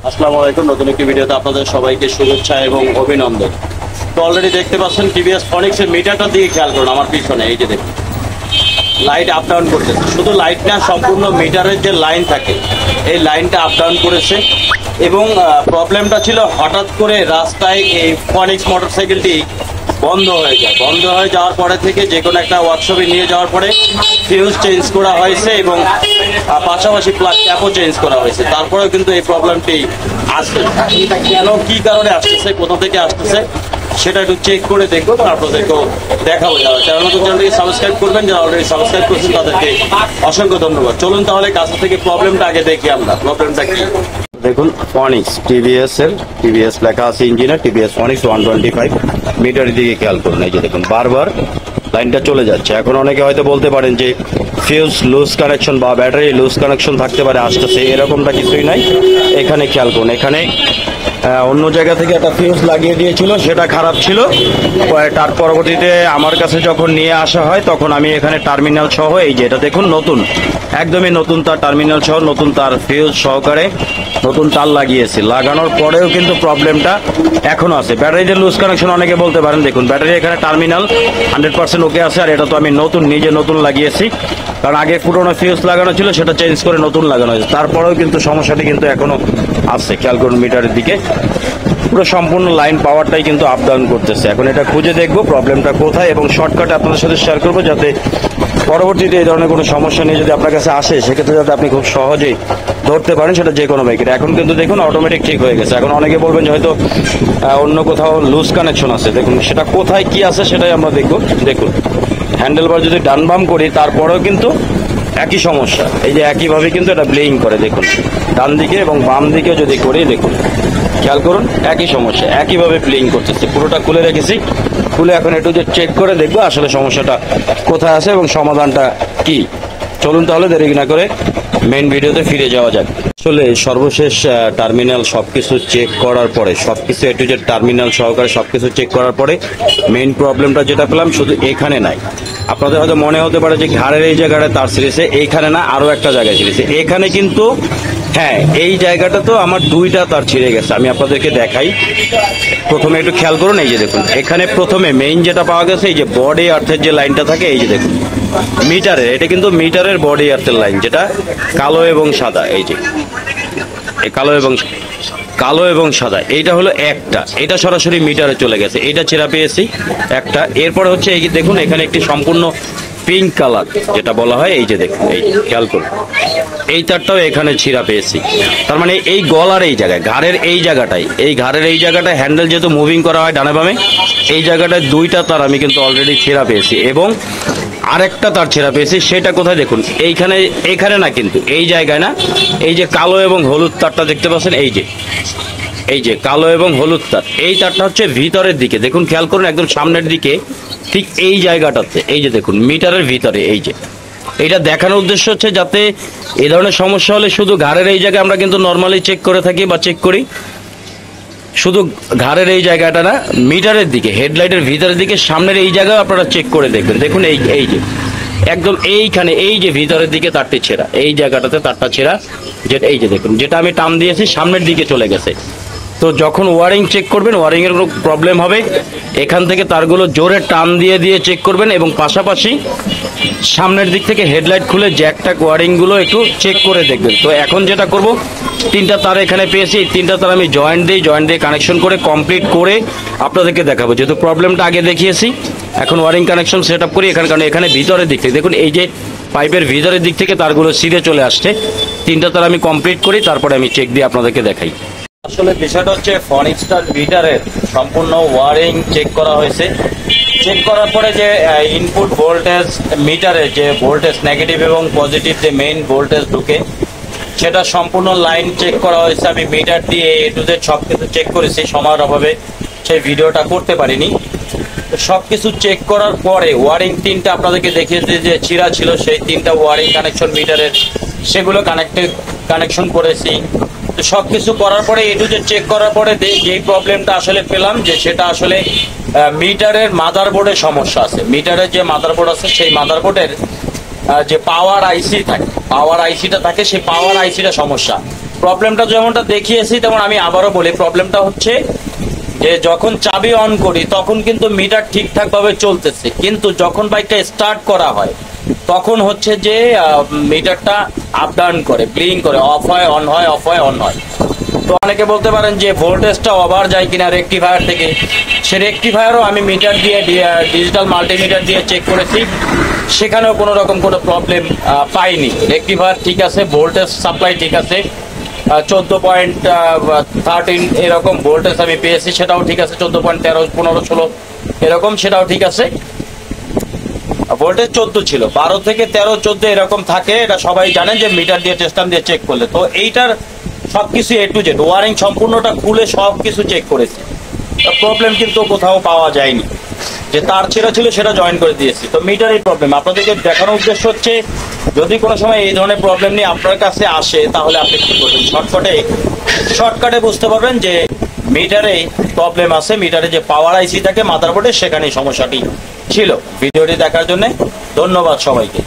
আসসালামু আলাইকুম। নতুন একটি ভিডিওতে আপনাদের সবাইকে শুভেচ্ছা এবং অভিনন্দন। তো অলরেডি দেখতে পাচ্ছেন টিভিএস ফনিক্স এর মিটারটা দিয়ে খেয়াল করুন আমার পিছনে, এই যে দেখুন লাইট আপ ডাউন করতেছে। শুধু লাইট না, সম্পূর্ণ মিটারের যে লাইন থাকে এই লাইনটা আপ ডাউন করেছে। এবং প্রবলেমটা ছিল হঠাৎ করে রাস্তায় এই ফনিক্স মোটরসাইকেলটি বন্ধ হয়ে যায়। বন্ধ হয়ে যাওয়ার পরে থেকে যে কোনো একটা ওয়ার্কশপে নিয়ে যাওয়ার পরে ফিউজ চেঞ্জ করা হয়েছে এবং পাশাপাশি প্লাগ ক্যাপও চেঞ্জ করা হয়েছে। তারপরেও কিন্তু এই প্রবলেমটি আসছে। এটা কেন, কি কারণে আসতেছে, কোথা থেকে আসতেছে সেটা একটু চেক করে দেখবো, আপনাদেরকেও দেখাবো। যারা চ্যানেলটিকে সাবস্ক্রাইব করবেন, যারা অলরেডি সাবস্ক্রাইব করছেন তাদেরকে অসংখ্য ধন্যবাদ। চলুন তাহলে কাছ থেকে প্রবলেমটা আগে দেখি আমরা, প্রবলেমটা কি। দেখুন ফনিক্স টিভিএস লেখা আছে ইঞ্জিনে, টিভিএস ফনিক্স 125 মিটারের দিকে খেয়াল করুন। এই যে দেখুন বারবার লাইনটা চলে যাচ্ছে। এখন অনেকে হয়তো বলতে পারেন যে ফিউজ লুজ কানেকশন বা ব্যাটারি লুজ কানেকশন থাকতে পারে, আসতেছে, এরকমটা কিছুই নাই। এখানে খেয়াল করুন, এখানে অন্য জায়গা থেকে একটা ফিউজ লাগিয়ে দিয়েছিল, সেটা খারাপ ছিল। তার পরবর্তীতে আমার কাছে যখন নিয়ে আসা হয় তখন আমি এখানে টার্মিনাল সহ, এই যে এটা দেখুন নতুন, একদমই নতুন তার, টার্মিনাল সহ নতুন তার, ফিউজ সহকারে নতুন তার লাগিয়েছি। লাগানোর পরেও কিন্তু প্রবলেমটা এখনো আছে। ব্যাটারিতে লুজ কানেকশন অনেকে বলতে পারেন, দেখুন ব্যাটারি এখানে টার্মিনাল 100% ওকে আছে। আর এটা তো আমি নতুন, নিজে নতুন লাগিয়েছি, কারণ আগে পুরোনো ফিউজ লাগানো ছিল, সেটা চেঞ্জ করে নতুন লাগানো হয়েছে। তারপরেও কিন্তু সমস্যাটি কিন্তু এখনো আছে। খেয়াল করুন মিটারের দিকে পুরো সম্পূর্ণ লাইন পাওয়ারটাই কিন্তু আপ ডাউন করতেছে। এখন এটা খুঁজে দেখবো প্রবলেমটা কোথায় এবং শর্টকাটে আপনাদের সাথে শেয়ার করবো, যাতে পরবর্তীতে এই ধরনের কোনো সমস্যা নিয়ে যদি আপনার কাছে আসে সেক্ষেত্রে যাতে আপনি খুব সহজেই ধরতে পারেন, সেটা যে কোনো বাইকের। এখন কিন্তু দেখুন অটোমেটিক ঠিক হয়ে গেছে। এখন অনেকে বলবেন যে হয়তো অন্য কোথাও লুজ কানেকশন আছে, দেখুন সেটা কোথায় কি আছে সেটাই আমরা দেখবো। দেখুন হ্যান্ডেলবার যদি ডান বাম করি তারপরেও কিন্তু একই সমস্যা, এই যে একইভাবে কিন্তু এটা ব্লেইং করে। দেখুন ডান দিকে এবং বাম দিকে যদি করি, দেখুন খেয়াল করুন একই সমস্যা, একইভাবে প্লেইং করতেছে। পুরোটা খুলে রেখেছি, খুলে এখন একটু যে চেক করে দেখবো আসলে সমস্যাটা কোথায় আছে এবং সমাধানটা কি। চলুন তাহলে দেরি না করে মেইন ভিডিওতে ফিরে যাওয়া যাক। আসলে সর্বশেষ টার্মিনাল সবকিছু চেক করার পরে, সবকিছু একটু যে টার্মিনাল সহকারে সবকিছু চেক করার পরে মেইন প্রবলেমটা যেটা পেলাম শুধু এখানে নাই। আপনাদের হয়তো মনে হতে পারে যে ঘাড়ের এই জায়গাটা তার ছিঁড়েছে, এইখানে না আরো একটা জায়গায় ছিঁড়েছে। এখানে কিন্তু হ্যাঁ, এই জায়গাটা তো আমার দুইটা তার ছিঁড়ে গেছে। আমি আপনাদেরকে দেখাই, প্রথমে একটু খেয়াল করুন। এই যে দেখুন এখানে প্রথমে মেইন যেটা পাওয়া গেছে, এই যে বডি আর্থের যে লাইনটা থাকে, এই যে দেখুন মিটারের, এটা কিন্তু মিটারের বডি আর্থের লাইন, যেটা কালো এবং সাদা। এই যে কালো এবং সাদা, এইটা হলো একটা, এটা সরাসরি মিটারে চলে গেছে, এটা ছেঁড়া পেয়েছি একটা। এরপরে হচ্ছে এই দেখুন এখানে একটি সম্পূর্ণ পিঙ্ক কালার যেটা বলা হয়, এই যে দেখুন, এই খেয়াল করুন এই তারটাও এখানে ছিঁড়া পেয়েছি। তার মানে এই গলার এই জায়গায়, ঘাড়ের এই জায়গাটায়, এই ঘাড়ের এই জায়গাটায় হ্যান্ডেল যেহেতু মুভিং করা হয় ডানে বামে, এই জায়গাটায় দুইটা তার আমি কিন্তু অলরেডি ছিঁড়া পেয়েছি এবং আরেকটা তার ছেঁড়া পেয়েছি। সেটা কোথায় দেখুন, এইখানে, এখানে না কিন্তু এই জায়গায় না, এই যে কালো এবং হলুদ তারটা দেখতে পাচ্ছেন, এই যে কালো এবং হলুদ তার, এই তারটা হচ্ছে ভিতরের দিকে। দেখুন খেয়াল করুন একদম সামনের দিকে, ঠিক এই জায়গাটাতে, এই যে দেখুন মিটারের ভিতরে। এই যে এটা দেখানোর উদ্দেশ্য হচ্ছে যাতে এই ধরনের সমস্যা হলে শুধু ঘাড়ের এই জায়গায় আমরা কিন্তু নর্মালি চেক করে থাকি বা চেক করি, শুধু ঘাড়ের এই জায়গাটা না, মিটারের দিকে, হেডলাইটের ভিতরের দিকে, সামনের এই জায়গায় আপনারা চেক করে দেখবেন। দেখুন এই যে একদম এইখানে, এই যে ভিতরের দিকে তারটি ছেঁড়া, এই জায়গাটাতে তারটা ছেঁড়া, যেটা এই যে দেখুন, যেটা আমি টান দিয়েছি সামনের দিকে চলে গেছে। তো যখন ওয়ারিং চেক করবেন, ওয়ারিং এর কোনো প্রবলেম হবে, এখান থেকে তারগুলো জোরে টান দিয়ে চেক করবেন এবং পাশাপাশি সামনের দিক থেকে হেডলাইট খুলে জ্যাকটা ওয়ারিং গুলো একটু চেক করে দেখবেন। তো এখন যেটা করব, তিনটা তার এখানে পেয়েছি, এই তিনটা তার আমি জয়েন্ট দিয়ে কানেকশন করে কমপ্লিট করে আপনাদেরকে দেখাবো। যেহেতু প্রবলেমটা আগে দেখিয়েছি, এখন ওয়ারিং কানেকশন সেট আপ করি এখানে, কারণ এখানে ভিতরের দিক থেকে দেখুন, এই যে পাইপের ভিতরের দিক থেকে তারগুলো সিধে চলে আসছে। তিনটা তার আমি কমপ্লিট করি, তারপরে আমি চেক দিয়ে আপনাদেরকে দেখাই। আসলে বিষয়টা হচ্ছে ফনিক্সটার মিটারের সম্পূর্ণ ওয়ারিং চেক করা হয়েছে। চেক করার পরে যে ইনপুট ভোল্টেজ, মিটারের যে ভোল্টেজ নেগেটিভ এবং পজিটিভ যে মেইন ভোল্টেজ ঢুকে, সেটা সম্পূর্ণ লাইন চেক করা হয়েছে। আমি মিটার দিয়ে এ টু জেড সব কিছু চেক করেছি, সময়ের অভাবে সেই ভিডিওটা করতে পারিনি। সবকিছু চেক করার পরে ওয়ারিং তিনটা আপনাদেরকে দেখিয়েছি যে ছিঁড়া ছিল, সেই তিনটা ওয়ারিং কানেকশন মিটারের, সেগুলো কানেকশন করেছি। তো সবকিছু করার পরে এটু যে চেক করার পরে যে প্রবলেমটা আসলে পেলাম, যে সেটা আসলে মিটারের মাদারবোর্ডের সমস্যা আছে। মিটারের যে মাদারবোর্ড আছে, সেই মাদারবোর্ডের যে পাওয়ার আইসি থাকে, পাওয়ার আইসিটা থাকে, সেই পাওয়ার আইসিটা সমস্যা। প্রবলেমটা যেমনটা দেখিয়েছি তেমন আমি আবারও বলি, প্রবলেমটা হচ্ছে যে যখন চাবি অন করি তখন কিন্তু মিটার ঠিকঠাক ভাবে চলতেছে, কিন্তু যখন বাইকটা স্টার্ট করা হয় তখন হচ্ছে যে মিটারটা আপ ডাউন করে, ব্লিং করে, অফ হয় অন হয়, অফ হয় অন হয়। তো অনেকে বলতে পারেন যে ভোল্টেজটা ওভার যায় কিনা রেকটিফায়ার থেকে। সে রেকটিফায়ারও আমি মিটার দিয়ে ডিজিটাল মাল্টিমিটার দিয়ে চেক করেছি, সেখানেও কোনো রকম কোনো প্রবলেম পাইনি। রেকটিফায়ার ঠিক আছে, ভোল্টেজ সাপ্লাই ঠিক আছে, 14.13 এরকম ভোল্টেজ আমি পেয়েছি, সেটাও ঠিক আছে। 14.13, 15, 16 এরকম, সেটাও ঠিক আছে। ভোল্টেজ 14 ছিল, 12 থেকে 13, 14 এরকম থাকে, এটা সবাই জানেন যে মিটার দিয়ে টেস্টাম দিয়ে চেক করলে। তো এইটার সবকিছু এ টু জেড ওয়ারিং সম্পূর্ণটা খুলে সবকিছু চেক করেছি, প্রবলেম কিন্তু কোথাও পাওয়া যায়নি। যে তার ছেঁড়া ছিল সেটা জয়েন করে দিয়েছি। তো মিটারের প্রবলেম আপনাদেরকে দেখানোর উদ্দেশ্য হচ্ছে, যদি কোনো সময় এই ধরনের প্রবলেম নিয়ে আপনার কাছে আসে তাহলে আপনি কি করবেন, শর্টকাটে বুঝতে পারবেন যে মিটারে প্রবলেম আছে, মিটারে যে পাওয়ার আইসি থাকে মাদারবোর্ডে সেখানেই সমস্যাটি ছিল। ভিডিওটি দেখার জন্য ধন্যবাদ সবাইকে।